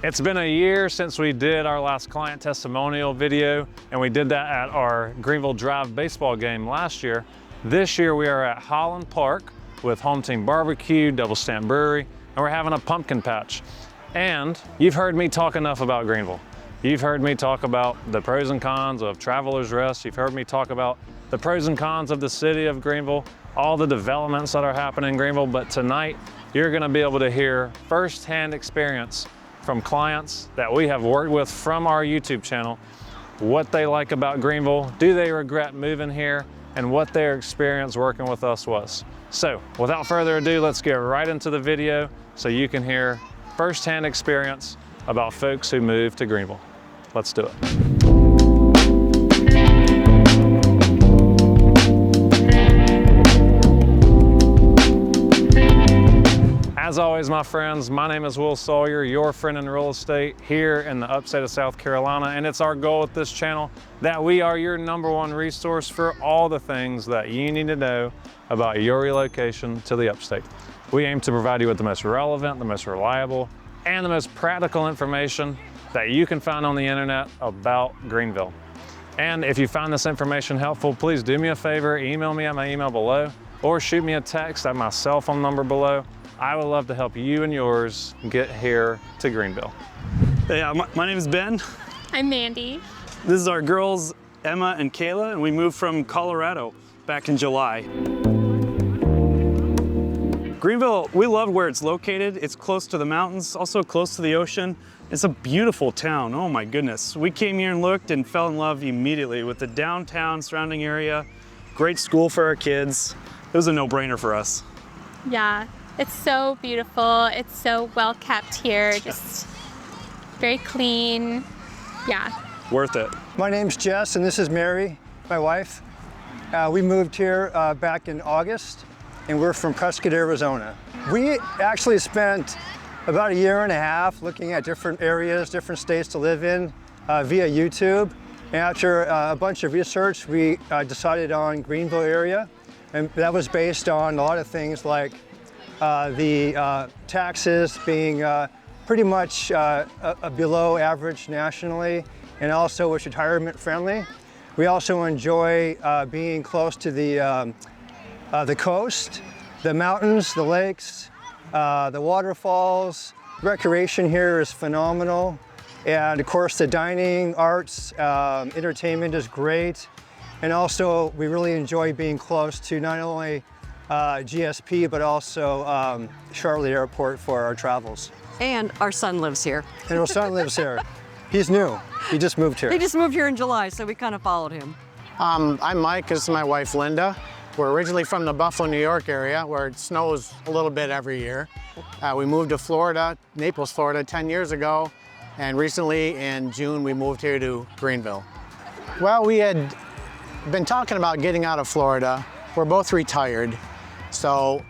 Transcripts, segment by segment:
It's been a year since we did our last client testimonial video, and we did that at our Greenville Drive baseball game last year. This year we are at Holland Park with Home Team Barbecue, Double Stamp Brewery, and we're having a pumpkin patch. And you've heard me talk enough about Greenville. You've heard me talk about the pros and cons of Travelers Rest. You've heard me talk about the pros and cons of the city of Greenville, all the developments that are happening in Greenville. But tonight, you're gonna be able to hear firsthand experience from clients that we have worked with from our YouTube channel, what they like about Greenville, do they regret moving here, and what their experience working with us was. So without further ado, let's get right into the video so you can hear firsthand experience about folks who moved to Greenville. Let's do it. As always, my friends, my name is Sawyer, your friend in real estate here in the upstate of South Carolina, and it's our goal with this channel that we are your #1 resource for all the things that you need to know about your relocation to the upstate. We aim to provide you with the most relevant, the most reliable, and the most practical information that you can find on the internet about Greenville. And if you find this information helpful, please do me a favor, email me at my email below, or shoot me a text at my cell phone number below. I would love to help you and yours get here to Greenville. Hey, my name is Ben. I'm Mandy. This is our girls, Emma and Kayla, and we moved from Colorado back in July. Greenville, we love where it's located. It's close to the mountains, also close to the ocean. It's a beautiful town, oh my goodness. We came here and looked and fell in love immediately with the downtown surrounding area, great school for our kids. It was a no-brainer for us. Yeah, it's so beautiful. It's so well kept here, just very clean. Yeah. Worth it. My name's Jess and this is Mary, my wife. We moved here back in August and we're from Prescott, Arizona. We actually spent about a year and a half looking at different areas, different states to live in via YouTube. And after a bunch of research, we decided on Greenville area. And that was based on a lot of things like the taxes being pretty much below average nationally, and also it's retirement friendly. We also enjoy being close to the coast, the mountains, the lakes, the waterfalls. Recreation here is phenomenal. And of course the dining, arts, entertainment is great. And also we really enjoy being close to not only GSP, but also Charlotte Airport for our travels. And our son lives here. And our son lives here. He's new. He just moved here. He just moved here in July, so we kind of followed him. I'm Mike. This is my wife, Linda. We're originally from the Buffalo, New York area, where it snows a little bit every year. We moved to Florida, Naples, Florida, 10 years ago. And recently, in June, we moved here to Greenville. Well, we had been talking about getting out of Florida. We're both retired. So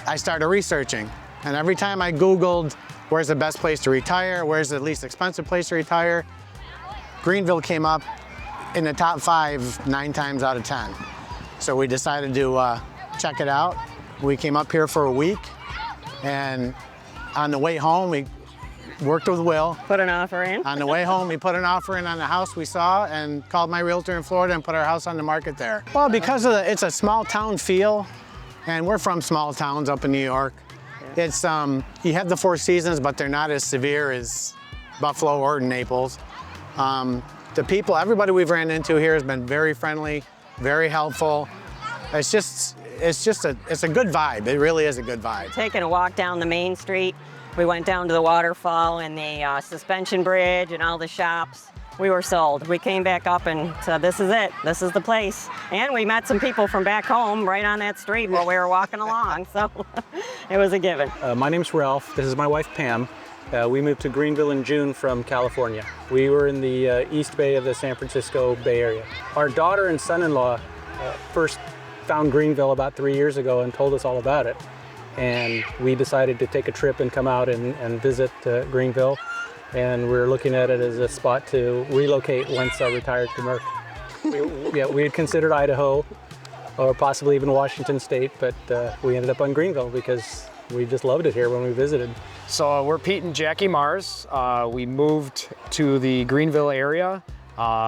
I started researching. And every time I Googled, where's the best place to retire? Where's the least expensive place to retire? Greenville came up in the top 5, 9 times out of 10. So we decided to check it out. We came up here for a week. And on the way home, we worked with Will. Put an offer in. On the way home, we put an offer in on the house we saw and called my realtor in Florida and put our house on the market there. Well, because of it's a small town feel, and we're from small towns up in New York. Yeah. It's, you have the 4 seasons, but they're not as severe as Buffalo or Naples. The people, everybody we've ran into here has been very friendly, very helpful. It's a good vibe. It really is a good vibe. Taking a walk down the main street. We went down to the waterfall and the suspension bridge and all the shops. We were sold. We came back up and said, this is it. This is the place. And we met some people from back home right on that street while we were walking along. So it was a given. My name's Ralph. This is my wife, Pam. We moved to Greenville in June from California. We were in the East Bay of the San Francisco Bay Area. Our daughter and son-in-law first found Greenville about 3 years ago and told us all about it. And we decided to take a trip and come out and visit Greenville. And we're looking at it as a spot to relocate once I retired to Merck. We had considered Idaho or possibly even Washington State, but we ended up on Greenville because we just loved it here when we visited. So we're Pete and Jackie Mars. We moved to the Greenville area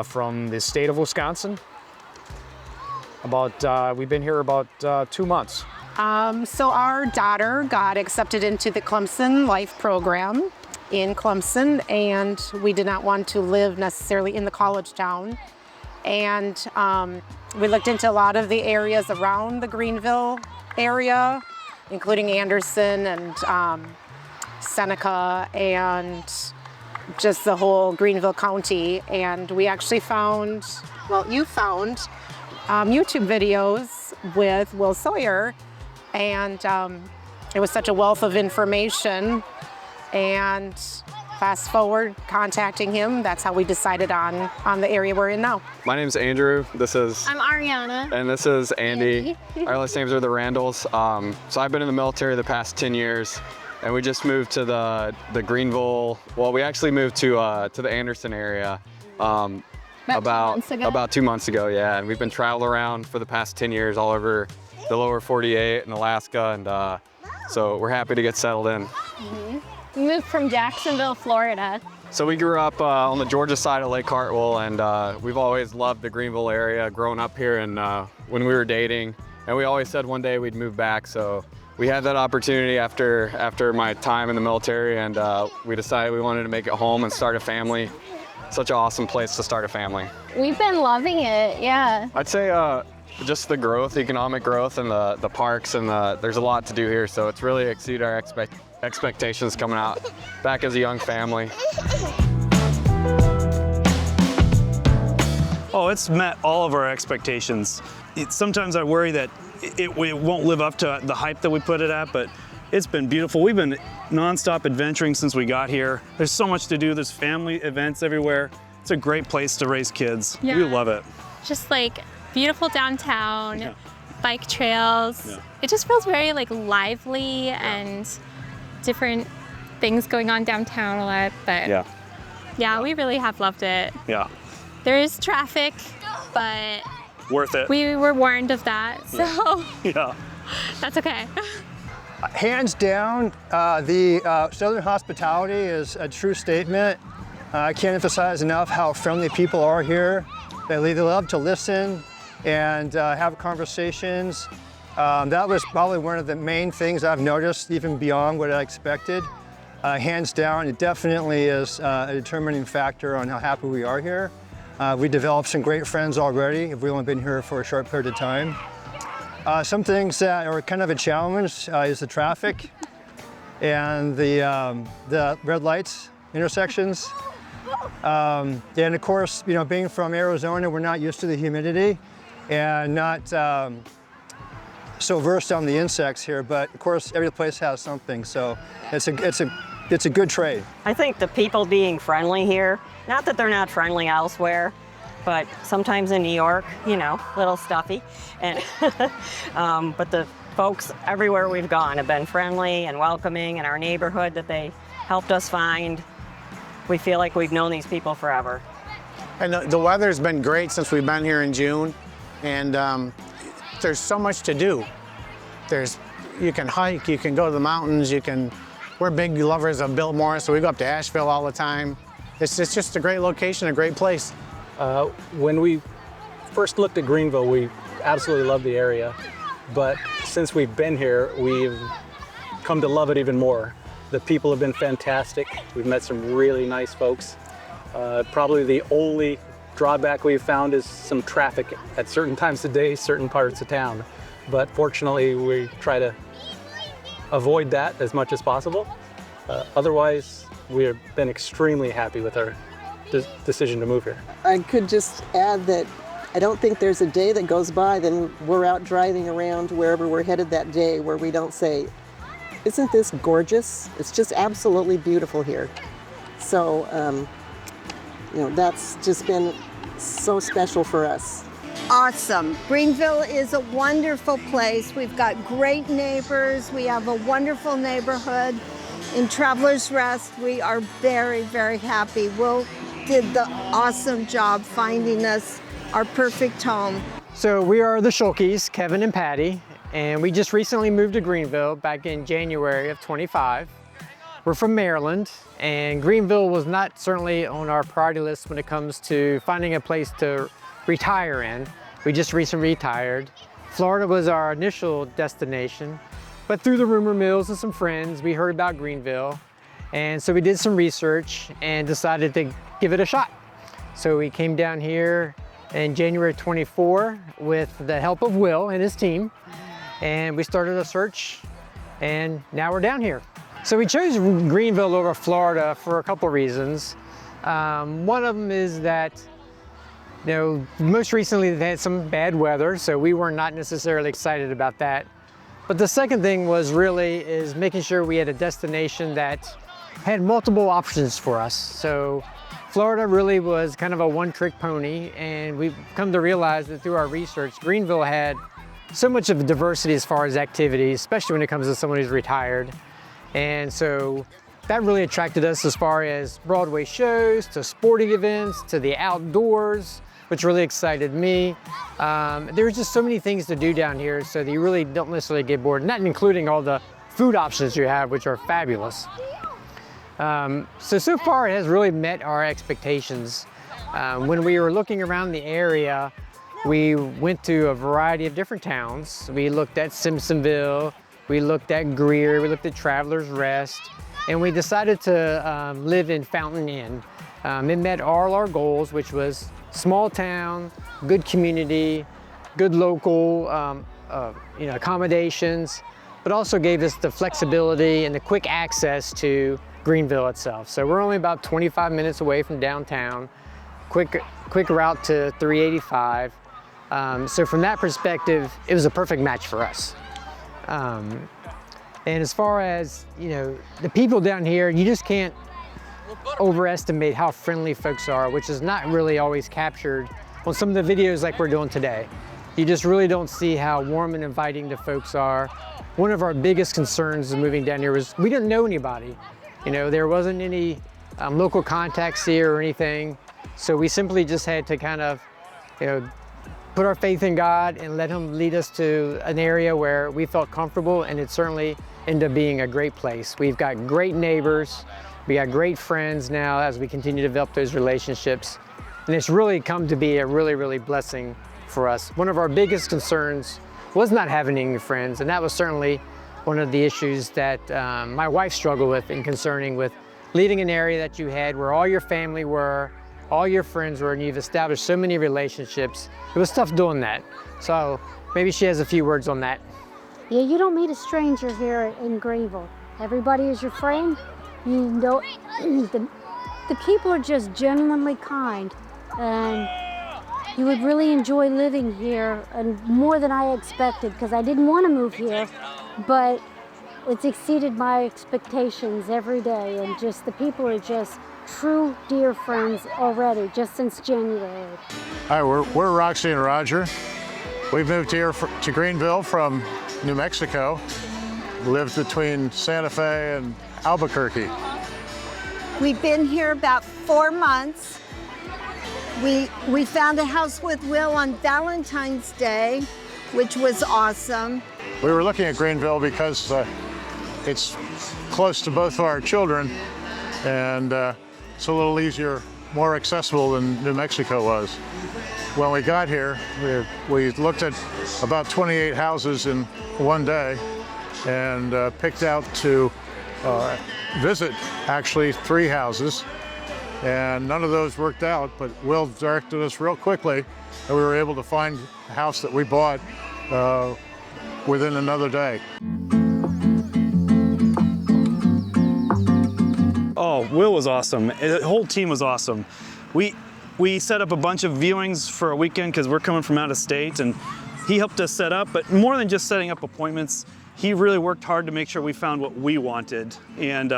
from the state of Wisconsin. We've been here about 2 months. So our daughter got accepted into the Clemson Life program in Clemson, and we did not want to live necessarily in the college town. And we looked into a lot of the areas around the Greenville area, including Anderson and Seneca and just the whole Greenville County. And we actually found, well, you found YouTube videos with Will Sawyer, and it was such a wealth of information. And fast forward, contacting him, that's how we decided on the area we're in now. My name's Andrew. I'm Ariana. And this is Andy. Our last names are the Randalls. So I've been in the military the past 10 years, and we just moved to the Greenville. Well, we actually moved to the Anderson area about 2 months ago. Yeah, and we've been traveling around for the past 10 years all over the lower 48 and Alaska, and so we're happy to get settled in. We moved from Jacksonville, Florida. So we grew up on the Georgia side of Lake Hartwell, and we've always loved the Greenville area, growing up here, and when we were dating, and we always said one day we'd move back. So we had that opportunity after my time in the military, and we decided we wanted to make it home and start a family. Such an awesome place to start a family. We've been loving it, yeah. I'd say just the growth, economic growth, and the parks, and there's a lot to do here, so it's really exceeded our expectations coming out back as a young family. Oh, it's met all of our expectations. Sometimes I worry that it won't live up to the hype that we put it at, but it's been beautiful. We've been nonstop adventuring since we got here. There's so much to do. There's family events everywhere. It's a great place to raise kids. Yeah. We love it. Just like beautiful downtown, Yeah. bike trails. Yeah. It just feels very like lively and different things going on downtown a lot, but yeah, we really have loved it. Yeah. There is traffic, but Worth it. we were warned of that, so Yeah. that's okay. Hands down, the Southern hospitality is a true statement. I can't emphasize enough how friendly people are here. They love to listen and have conversations. That was probably one of the main things I've noticed, even beyond what I expected. Hands down, it definitely is a determining factor on how happy we are here. We developed some great friends already. We've only been here for a short period of time. Some things that are kind of a challenge is the traffic and the red lights intersections. And of course, you know, being from Arizona, we're not used to the humidity and not so versed on the insects here. But of course, every place has something, so it's a good trade. I think the people being friendly here, not that they're not friendly elsewhere, but sometimes in New York, you know, a little stuffy. And but the folks everywhere we've gone have been friendly and welcoming, and our neighborhood that they helped us find, we feel like we've known these people forever. And the weather's been great since we've been here in June, and there's so much to do. You can hike, you can go to the mountains, we're big lovers of Biltmore, so we go up to Asheville all the time. It's just a great location, a great place. When we first looked at Greenville, we absolutely loved the area, but since we've been here, we've come to love it even more. The people have been fantastic. We've met some really nice folks. Probably the only drawback we've found is some traffic at certain times of day, certain parts of town. But fortunately, we try to avoid that as much as possible. Otherwise, we've been extremely happy with our decision to move here. I could just add that I don't think there's a day that goes by then we're out driving around wherever we're headed that day where we don't say, isn't this gorgeous? It's just absolutely beautiful here. So, you know, that's just been so special for us. Awesome. Greenville is a wonderful place. We've got great neighbors. We have a wonderful neighborhood. In Travelers Rest, we are very, very happy. Will did the awesome job finding us our perfect home. So we are the Schulkes, Kevin and Patty, and we just recently moved to Greenville back in January of 25. We're from Maryland, and Greenville was not certainly on our priority list when it comes to finding a place to retire in. We just recently retired. Florida was our initial destination, but through the rumor mills and some friends, we heard about Greenville. And so we did some research and decided to give it a shot. So we came down here in January 24 with the help of Will and his team, and we started a search, and now we're down here. So we chose Greenville over Florida for a couple reasons. One of them is that, you know, most recently they had some bad weather, so we were not necessarily excited about that. But the second thing was really making sure we had a destination that had multiple options for us. So Florida really was kind of a one-trick pony, and we've come to realize that through our research, Greenville had so much of a diversity as far as activities, especially when it comes to someone who's retired. And so that really attracted us as far as Broadway shows, to sporting events, to the outdoors, which really excited me. There was just so many things to do down here, so that you really don't necessarily get bored, not including all the food options you have, which are fabulous. So far it has really met our expectations. When we were looking around the area, we went to a variety of different towns. We looked at Simpsonville, we looked at Greer, we looked at Travelers Rest, and we decided to live in Fountain Inn. It met all our goals, which was small town, good community, good local accommodations, but also gave us the flexibility and the quick access to Greenville itself. So we're only about 25 minutes away from downtown, quick route to 385. So from that perspective, it was a perfect match for us. And as far as, you know, the people down here, you just can't overestimate how friendly folks are, which is not really always captured on some of the videos like we're doing today. You just really don't see how warm and inviting the folks are. One of our biggest concerns of moving down here was we didn't know anybody. You know, there wasn't any local contacts here or anything. So we simply just had to kind of, you know, put our faith in God and let Him lead us to an area where we felt comfortable, and it certainly ended up being a great place. We've got great neighbors, we got great friends now as we continue to develop those relationships. And it's really come to be a really blessing for us. One of our biggest concerns was not having any friends, and that was certainly one of the issues that my wife struggled with in concerning with leaving an area that you had where all your family were, all your friends were, and you've established so many relationships. It was tough doing that. So maybe she has a few words on that. Yeah, you don't meet a stranger here in Greenville. Everybody is your friend. You know, the people are just genuinely kind, and you would really enjoy living here, and more than I expected, because I didn't want to move here, but it's exceeded my expectations every day, and just the people are just true dear friends already, just since January. Hi, we're Roxy and Roger. We've moved here to Greenville from New Mexico. Lived between Santa Fe and Albuquerque. We've been here about 4 months. We found a house with Will on Valentine's Day, which was awesome. We were looking at Greenville because it's close to both of our children, and it's a little easier, more accessible than New Mexico was. When we got here, we looked at about 28 houses in one day and picked out to visit actually 3 houses, and none of those worked out, but Will directed us real quickly, and we were able to find a house that we bought within another day. Oh, Will was awesome. The whole team was awesome. We set up a bunch of viewings for a weekend because we're coming from out of state, and he helped us set up, but more than just setting up appointments, he really worked hard to make sure we found what we wanted. And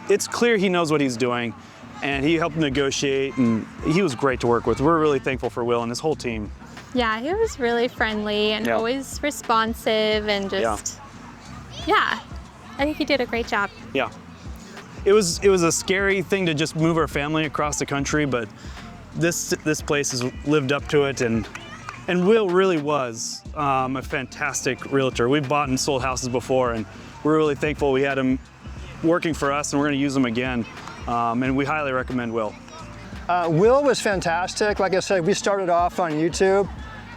it's clear he knows what he's doing, and he helped negotiate, and he was great to work with. We're really thankful for Will and his whole team. Yeah, he was really friendly and always responsive, and just, yeah, I think he did a great job. Yeah. It was a scary thing to just move our family across the country, but this place has lived up to it, and Will really was a fantastic realtor. We've bought and sold houses before, and we're really thankful we had him working for us, and we're going to use them again. And we highly recommend Will. Will was fantastic. Like I said, we started off on YouTube,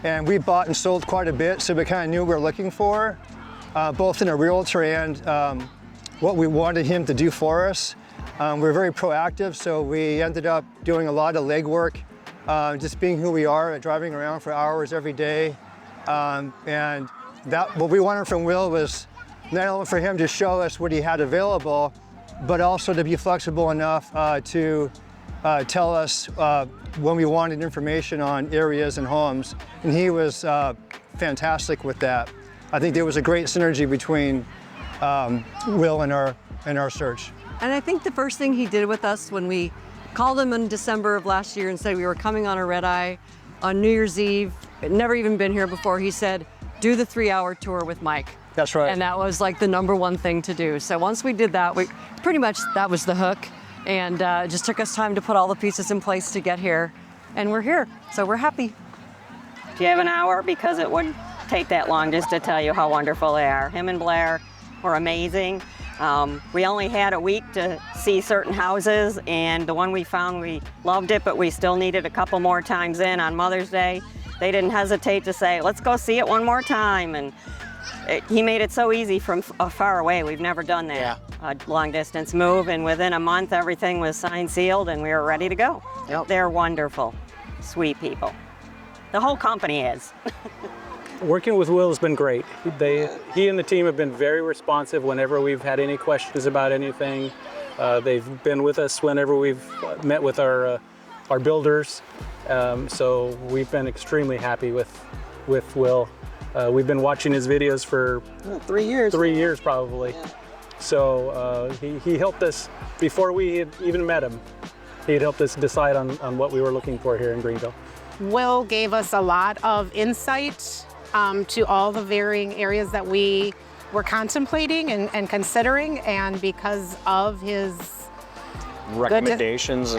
and we bought and sold quite a bit, so we kind of knew what we were looking for, both in a realtor and what we wanted him to do for us. We're very proactive, so we ended up doing a lot of legwork, just being who we are, driving around for hours every day. And what we wanted from Will was not only for him to show us what he had available, but also to be flexible enough to tell us when we wanted information on areas and homes. And he was fantastic with that. I think there was a great synergy between Will and our search. And I think the first thing he did with us when we called him in December of last year and said we were coming on a red eye on New Year's Eve, had never even been here before, he said, do the 3-hour tour with Mike. That's right. And that was like the #1 thing to do. So once we did that, we pretty much, that was the hook. And it just took us time to put all the pieces in place to get here. And we're here, so we're happy. Do you have an hour? Because it wouldn't take that long just to tell you how wonderful they are. Him and Blair were amazing. We only had a week to see certain houses, and the one we found, we loved it, but we still needed a couple more times in on Mother's Day. They didn't hesitate to say, let's go see it one more time. And he made it so easy from far away. We've never done that. Yeah. A long distance move, and within a month everything was signed, sealed, and we were ready to go. Yep. They're wonderful, sweet people. The whole company is. Working with Will has been great. He and the team have been very responsive whenever we've had any questions about anything. They've been with us whenever we've met with our builders. So we've been extremely happy with Will. We've been watching his videos for 3 years. 3 years probably. Yeah. So he helped us before we had even met him. He had helped us decide on what we were looking for here in Greenville. Will gave us a lot of insight to all the varying areas that we were contemplating and considering, and because of his recommendations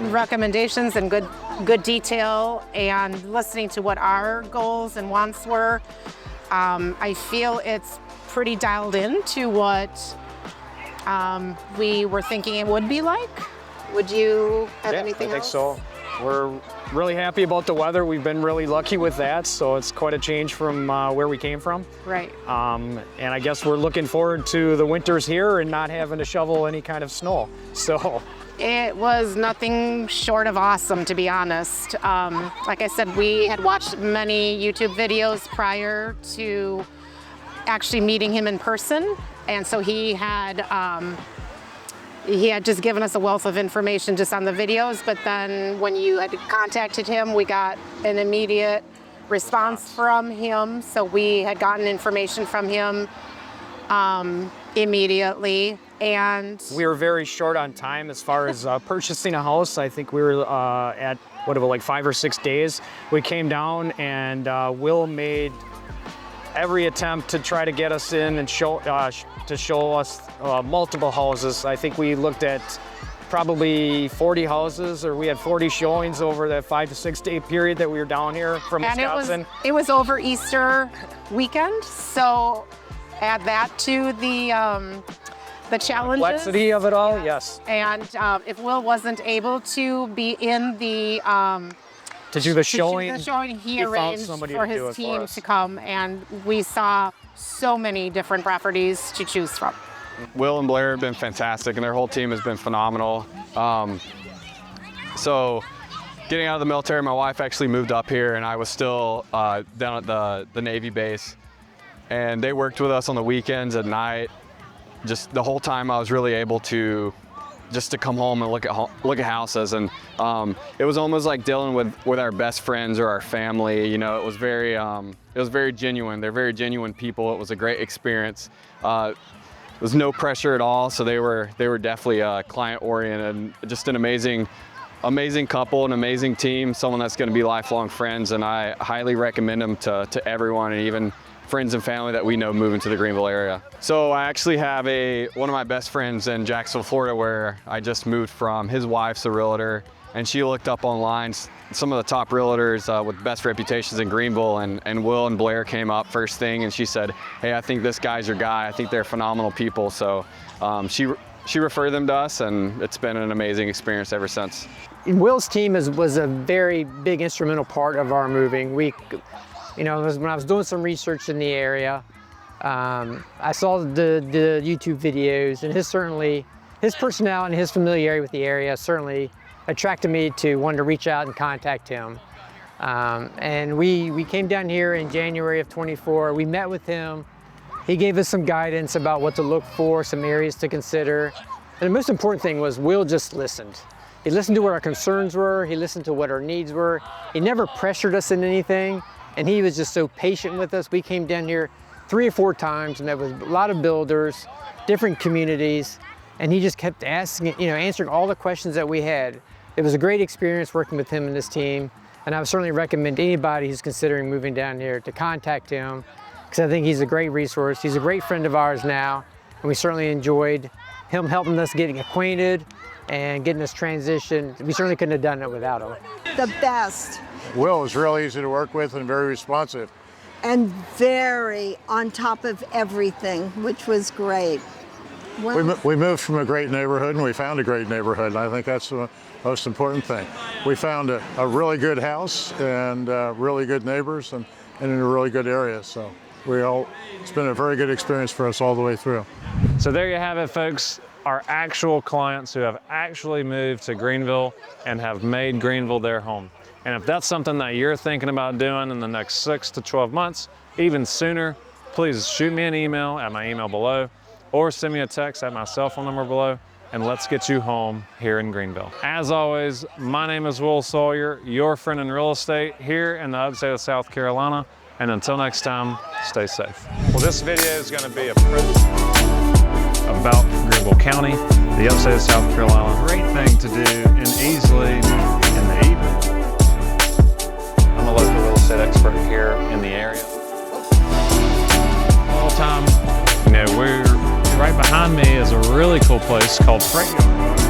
recommendations and good detail and listening to what our goals and wants were, I feel it's pretty dialed in to what we were thinking it would be like. Would you have anything else? I think so. We're really happy about the weather. We've been really lucky with that, so it's quite a change from where we came from. Right. And I guess we're looking forward to the winters here and not having to shovel any kind of snow. So it was nothing short of awesome, to be honest. Like I said, we had watched many YouTube videos prior to actually meeting him in person, and so he had just given us a wealth of information just on the videos, but then when you had contacted him, we got an immediate response from him. So we had gotten information from him immediately. And we were very short on time as far as purchasing a house. I think we were at like 5 or 6 days. We came down, and Will made every attempt to try to get us in and show us multiple houses. I think we looked at probably 40 houses, or we had 40 showings over that 5 to 6 day period that we were down here from Wisconsin. It was over Easter weekend, so add that to the challenges. Complexity of it all, yes. And if Will wasn't able to be in the to do the showing, he arranged for his team to come, and we saw so many different properties to choose from. Will and Blair have been fantastic, and their whole team has been phenomenal. So getting out of the military, my wife actually moved up here, and I was still down at the Navy base. And they worked with us on the weekends at night. Just the whole time I was really able to come home and look at houses, and it was almost like dealing with our best friends or our family. You know, it was very genuine. They're very genuine people. It was a great experience. There was no pressure at all, so they were definitely client oriented, and just an amazing couple, an amazing team, someone that's going to be lifelong friends, and I highly recommend them to everyone, and even friends and family that we know moving to the Greenville area. So I actually have one of my best friends in Jacksonville, Florida, where I just moved from. His wife's a realtor, and she looked up online some of the top realtors with best reputations in Greenville, and Will and Blair came up first thing, and she said, hey, I think this guy's your guy. I think they're phenomenal people. So she referred them to us, and it's been an amazing experience ever since. Will's team was a very big instrumental part of our moving. When I was doing some research in the area, I saw the YouTube videos, and his personality and his familiarity with the area certainly attracted me to want to reach out and contact him. And we came down here in January of 24. We met with him. He gave us some guidance about what to look for, some areas to consider. And the most important thing was Will just listened. He listened to what our concerns were. He listened to what our needs were. He never pressured us in anything. And he was just so patient with us. We came down here 3 or 4 times, met with a lot of builders, different communities, and he just kept asking, answering all the questions that we had. It was a great experience working with him and his team, and I would certainly recommend anybody who's considering moving down here to contact him, because I think he's a great resource. He's a great friend of ours now, and we certainly enjoyed him helping us getting acquainted and getting us transitioned. We certainly couldn't have done it without him. The best. Will was really easy to work with and very responsive. And very on top of everything, which was great. Well, we moved from a great neighborhood, and we found a great neighborhood, and I think that's the most important thing. We found a really good house and really good neighbors and in a really good area. So it's been a very good experience for us all the way through. So there you have it, folks. Our actual clients who have actually moved to Greenville and have made Greenville their home. And if that's something that you're thinking about doing in the next 6 to 12 months, even sooner, please shoot me an email at my email below, or send me a text at my cell phone number below, and let's get you home here in Greenville. As always, my name is Will Sawyer, your friend in real estate here in the Upstate of South Carolina. And until next time, stay safe. Well, this video is going to be a about Greenville County, the Upstate of South Carolina. Great thing to do and easily in the evening. I'm a local real estate expert here in the area. All the time, we're right behind me is a really cool place called Freight Yard.